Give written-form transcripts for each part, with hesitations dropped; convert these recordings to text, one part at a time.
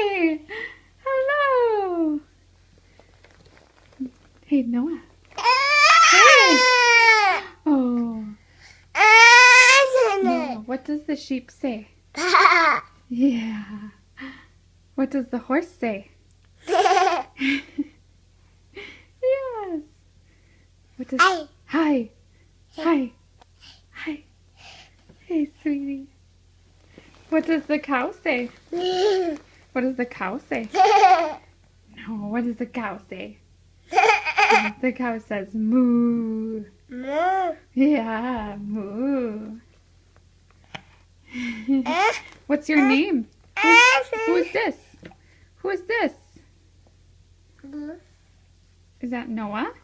Hi. Hello. Hey, Noah. Hey. Oh. Noah, what does the sheep say? Yeah. What does the horse say? Yes. What does... Hi. Hi. Hi. Hi. Hey, sweetie. What does the cow say? What does the cow say? No, what does the cow say? The cow says moo. Moo. Yeah, moo. What's your name? Who's this? Who is this? Is that Noah?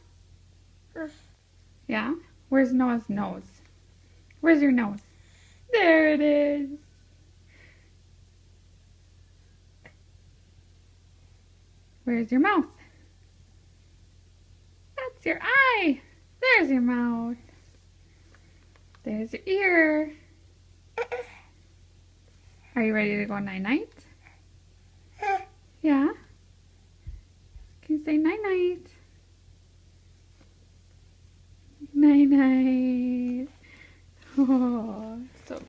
Yeah? Where's Noah's nose? Where's your nose? There it is. Where's your mouth? That's your eye. There's your mouth. There's your ear. Are you ready to go night-night? Yeah? Can you say night-night? Night-night. Oh.